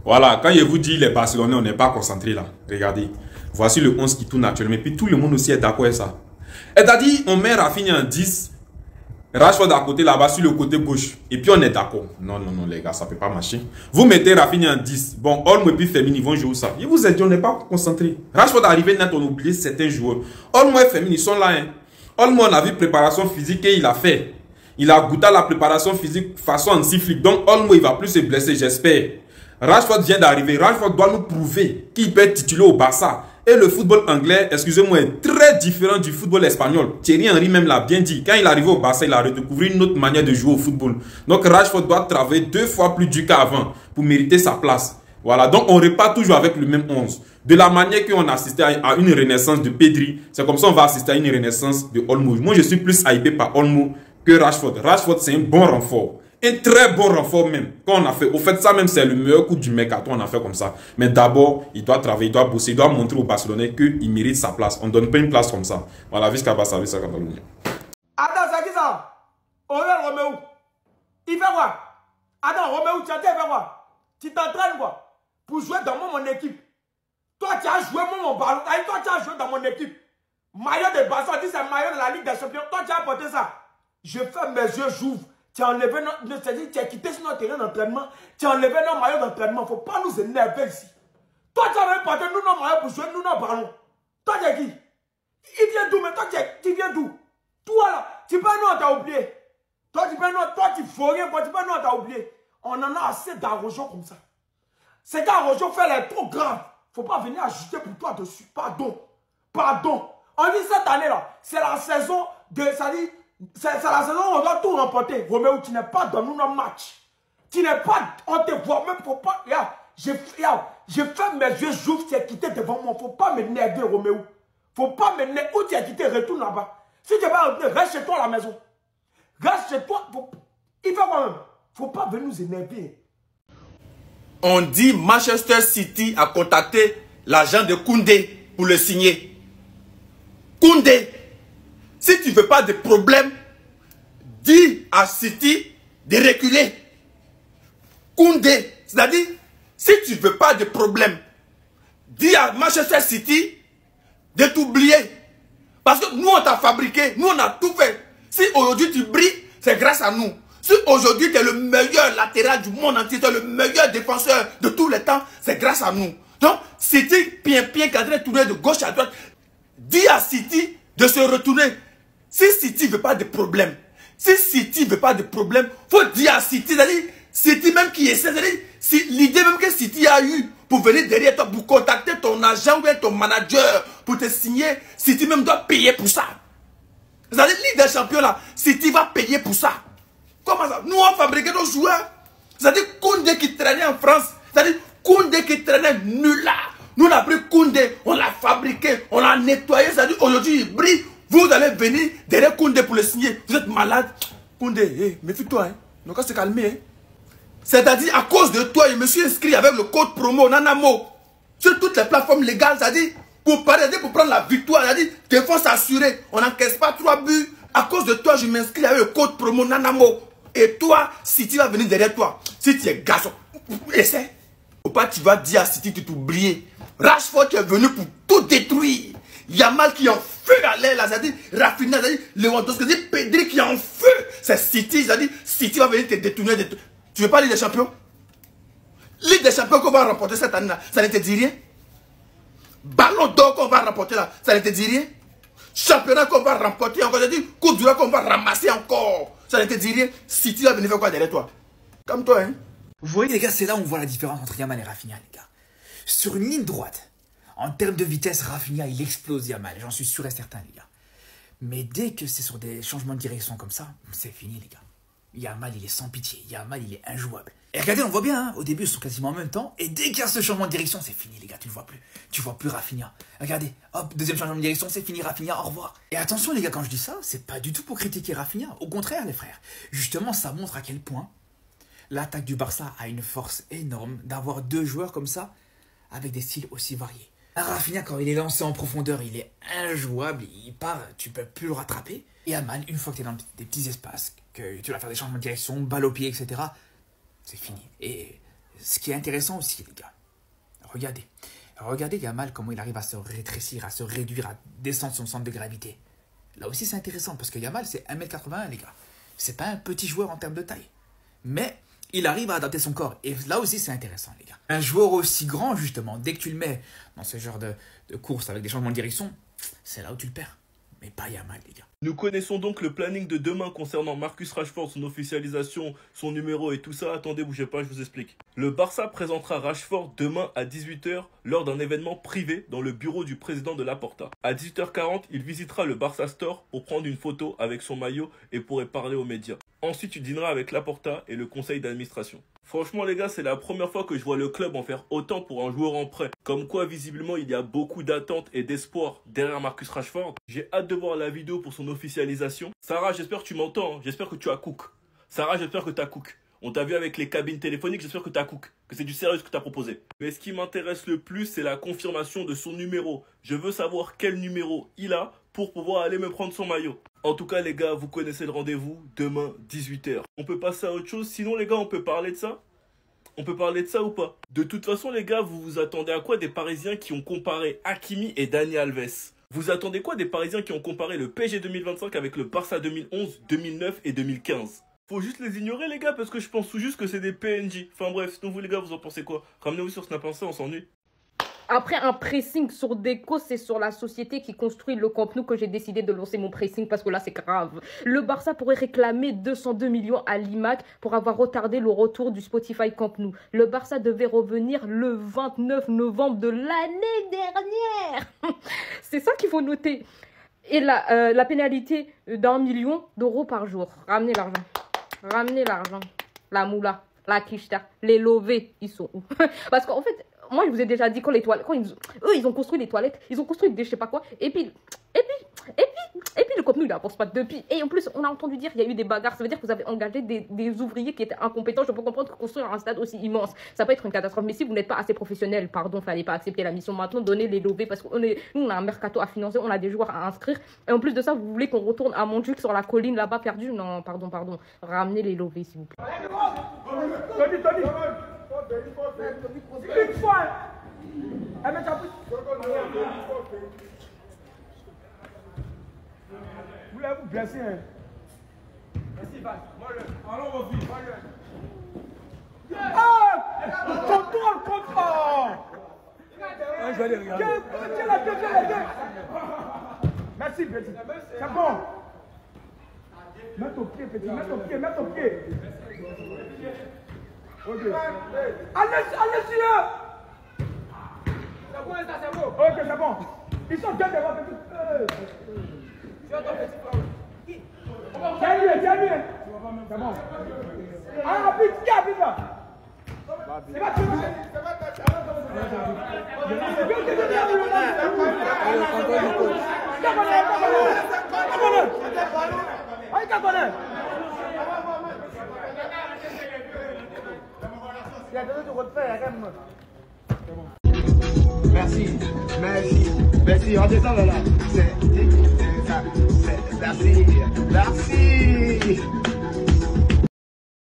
Voilà, quand je vous dis les Barcelonais, on n'est pas concentré là. Regardez, voici le 11 qui tourne actuellement. Et puis tout le monde aussi est d'accord avec ça. C'est-à-dire, on met Rafinha en 10, Rashford à côté là-bas sur le côté gauche. Et puis on est d'accord. Non, non, non, les gars, ça ne peut pas marcher. Vous mettez Rafinha en 10. Bon, Olmo et puis Firmino, ils vont jouer ça. Je vous ai dit, on n'est pas concentré. Rashford est arrivé net, on oublie certains joueurs. Olmo et Firmino, ils sont là. Hein. Olmo, on a vu préparation physique et il a fait. Il a goûté à la préparation physique façon anti-flic. Donc Olmo, il va plus se blesser, j'espère. Rashford vient d'arriver. Rashford doit nous prouver qu'il peut être titulaire au Barça. Et le football anglais, excusez-moi, est très différent du football espagnol. Thierry Henry même l'a bien dit. Quand il est arrivé au Barça, il a redécouvert une autre manière de jouer au football. Donc Rashford doit travailler 2 fois plus dur qu'avant pour mériter sa place. Voilà, donc on repart toujours avec le même 11. De la manière qu'on assistait à une renaissance de Pedri, c'est comme ça qu'on va assister à une renaissance de Olmo. Moi, je suis plus hypé par Olmo que Rashford. Rashford, c'est un bon renfort. Un très bon renfort même. Quand on a fait, au fait, ça même, c'est le meilleur coup du mercato, on a fait comme ça. Mais d'abord, il doit travailler, il doit bosser, il doit montrer aux Barcelonais qu'il mérite sa place. On ne donne pas une place comme ça. Voilà, Visca Barça, Visca Catalogne. Attends, c'est qui ça? Roméo. Il fait quoi? Attends, Roméo, tu fait quoi? Tu t'entraînes quoi? Pour jouer dans mon équipe. Toi, tu as joué mon ballon. Toi, tu as joué dans mon équipe. Maillot de Barça, on dit c'est maillot de la Ligue des Champions. Toi, tu as porté ça. Je ferme mes yeux, j'ouvre. Tu as enlevé notre, c'est-à-dire, tu as quitté sur notre terrain d'entraînement. Tu as enlevé notre maillot d'entraînement. Il ne faut pas nous énerver ici. Toi, tu as même porté nous nos maillots pour jouer nous nos ballons. Toi, tu es qui? Il vient d'où? Mais toi, tu viens d'où? Toi, là, tu peux nous, on t'a oublié. Toi, tu peux nous, toi, tu fais rien. Tu peux nous, on t'a oublié. On en a assez d'arrojo comme ça. C'est qu'arrojo fait les trop grave. Il ne faut pas venir ajuster pour toi dessus. Pardon. Pardon. On dit cette année-là, c'est la saison de, ça dit, c'est la saison où on doit tout remporter. Roméo, tu n'es pas dans nos matchs. Tu n'es pas, on te voit même, faut pas, regarde, j'ai fait mes yeux, j'ouvre, tu es quitté devant moi. Faut pas m'énerver, Roméo. Faut pas m'énerver. Où tu es quitté, retourne là-bas. Si tu vas rentrer, reste chez toi à la maison. Reste chez toi. Il fait quand même. Faut pas venir nous énerver. On dit Manchester City a contacté l'agent de Koundé pour le signer. Koundé, si tu ne veux pas de problème, dis à City de reculer. Koundé, c'est-à-dire, si tu ne veux pas de problème, dis à Manchester City de t'oublier. Parce que nous, on t'a fabriqué, nous, on a tout fait. Si aujourd'hui tu brilles, c'est grâce à nous. Si aujourd'hui tu es le meilleur latéral du monde entier, tu es le meilleur défenseur de tous les temps, c'est grâce à nous. Donc, City, bien cadré, tourner de gauche à droite, dis à City de se retourner. Si City ne veut pas de problème, il faut dire à City, c'est-à-dire, City même qui essaie, c'est-à-dire, si, l'idée même que City a eu pour venir derrière toi, pour contacter ton agent ou bien ton manager, pour te signer, City même doit payer pour ça. C'est-à-dire, Ligue des Champions là, City va payer pour ça. Comment ça? Nous, on fabriqué nos joueurs. C'est-à-dire, Koundé qui traînait en France, c'est-à-dire, Koundé qui traînait nul là. Nous, on a pris Koundé, on l'a fabriqué, on l'a nettoyé, c'est-à-dire, aujourd'hui, il brille. Vous allez venir derrière Koundé pour le signer. Vous êtes malade. Koundé, méfie-toi. Hein. Donc, on se calmer. Hein. C'est-à-dire, à cause de toi, je me suis inscrit avec le code promo Nanamo sur toutes les plateformes légales. C'est-à-dire, pour prendre la victoire, c'est-à-dire, défense assurée. On n'encaisse pas 3 buts. À cause de toi, je m'inscris avec le code promo Nanamo. Et toi, City va venir derrière toi. Si tu es garçon, essaie. Ou pas, tu vas dire à City de t'oublier. Rashford qui est venu pour tout détruire. Yamal qui est en feu à l'air, c'est-à-dire Rafinha, c'est-à-dire Lewandowski, c'est-à-dire Pedri qui est en feu. C'est City, c'est-à-dire City va venir te détourner. Tu veux pas Ligue des Champions? Ligue des Champions qu'on va remporter cette année-là, ça ne te dit rien? Ballon d'or qu'on va remporter là, ça ne te dit rien? Championnat qu'on va remporter encore, c'est-à-dire Coupe du Roi qu'on va ramasser encore, ça ne te dit rien? City va venir faire quoi derrière toi? Comme toi, hein? Vous voyez les gars, c'est là où on voit la différence entre Yamal et Rafinha, les gars. Sur une ligne droite, en termes de vitesse, Rafinha, il explose Yamal, j'en suis sûr et certain, les gars. Mais dès que c'est sur des changements de direction comme ça, c'est fini, les gars. Yamal, il est sans pitié. Yamal, il est injouable. Et regardez, on voit bien, hein, au début, ils sont quasiment en même temps. Et dès qu'il y a ce changement de direction, c'est fini, les gars, tu le vois plus. Tu vois plus Rafinha. Regardez, hop, deuxième changement de direction, c'est fini, Rafinha, au revoir. Et attention, les gars, quand je dis ça, c'est pas du tout pour critiquer Rafinha. Au contraire, les frères. Justement, ça montre à quel point l'attaque du Barça a une force énorme d'avoir 2 joueurs comme ça, avec des styles aussi variés. Rafinha, quand il est lancé en profondeur, il est injouable, il part, tu peux plus le rattraper. Et Yamal, une fois que tu es dans des petits espaces, que tu vas faire des changements de direction, balle au pied, etc., c'est fini. Et ce qui est intéressant aussi, les gars, regardez Yamal, comment il arrive à se rétrécir, à se réduire, à descendre son centre de gravité. Là aussi, c'est intéressant, parce que Yamal, c'est 1m81, les gars. C'est pas un petit joueur en termes de taille. Mais il arrive à adapter son corps. Et là aussi, c'est intéressant, les gars. Un joueur aussi grand, justement, dès que tu le mets dans ce genre de course avec des changements de direction, c'est là où tu le perds. Mais pas Yamal, les gars. Nous connaissons donc le planning de demain concernant Marcus Rashford, son officialisation, son numéro et tout ça. Attendez, bougez pas, je vous explique. Le Barça présentera Rashford demain à 18 h lors d'un événement privé dans le bureau du président de Laporta. À 18 h 40, il visitera le Barça Store pour prendre une photo avec son maillot et pourrait parler aux médias. Ensuite, il dînera avec Laporta et le conseil d'administration. Franchement les gars, c'est la première fois que je vois le club en faire autant pour un joueur en prêt. Comme quoi visiblement il y a beaucoup d'attentes et d'espoir derrière Marcus Rashford. J'ai hâte de voir la vidéo pour son officialisation. Sarah, j'espère que tu m'entends, hein. J'espère que tu as cook. Sarah, j'espère que tu as cook. On t'a vu avec les cabines téléphoniques, j'espère que tu as cook. Que c'est du sérieux ce que tu as proposé. Mais ce qui m'intéresse le plus, c'est la confirmation de son numéro. Je veux savoir quel numéro il a pour pouvoir aller me prendre son maillot. En tout cas les gars, vous connaissez le rendez-vous, demain 18 h. On peut passer à autre chose, sinon les gars on peut parler de ça? On peut parler de ça ou pas? De toute façon les gars, vous vous attendez à quoi des Parisiens qui ont comparé Hakimi et Dani Alves? Vous attendez quoi des Parisiens qui ont comparé le PSG 2025 avec le Barça 2011, 2009 et 2015? Faut juste les ignorer les gars, parce que je pense tout juste que c'est des PNJ. Enfin bref, sinon vous les gars, vous en pensez quoi? Ramenez-vous sur Snap Insta, on s'ennuie. Après un pressing sur Deco, c'est sur la société qui construit le Camp Nou que j'ai décidé de lancer mon pressing parce que là c'est grave. Le Barça pourrait réclamer 202 millions à l'IMAC pour avoir retardé le retour du Spotify Camp Nou. Le Barça devait revenir le 29 novembre de l'année dernière. C'est ça qu'il faut noter. Et la pénalité d'1 million d'euros par jour. Ramenez l'argent. Ramenez l'argent. La moula, la quicheta, les lovés, ils sont où? Parce qu'en fait, moi je vous ai déjà dit quand les toilettes, ils ont construit les toilettes, ils ont construit des je sais pas quoi, et puis le Camp Nou il avance pas depuis. Et en plus on a entendu dire qu'il y a eu des bagarres, ça veut dire que vous avez engagé des ouvriers qui étaient incompétents. Je peux comprendre que construire un stade aussi immense, ça peut être une catastrophe, mais si vous n'êtes pas assez professionnel, pardon, fallait pas accepter la mission. Maintenant donnez les lovés parce que nous on a un mercato à financer, on a des joueurs à inscrire, et en plus de ça vous voulez qu'on retourne à Montjuic sur la colline là-bas perdue? Non, pardon, ramenez les lovés s'il vous plaît. Tony. Une fois. Vous l'avez blessé, hein? Merci, Val. Allons, mon fils. Ah! Contrôle! Je vais aller regarder. Tiens la tête. Merci, petit. C'est bon. Mets ton pied, petit. Mets ton pied. Ok. Allez-y là. C'est bon, ça, c'est bon. Ok, c'est bon. Ils sont deux devant, petit. Tiens-lui. C'est bon. Ah, vite là. C'est pas tout. Merci, on descend là. Merci.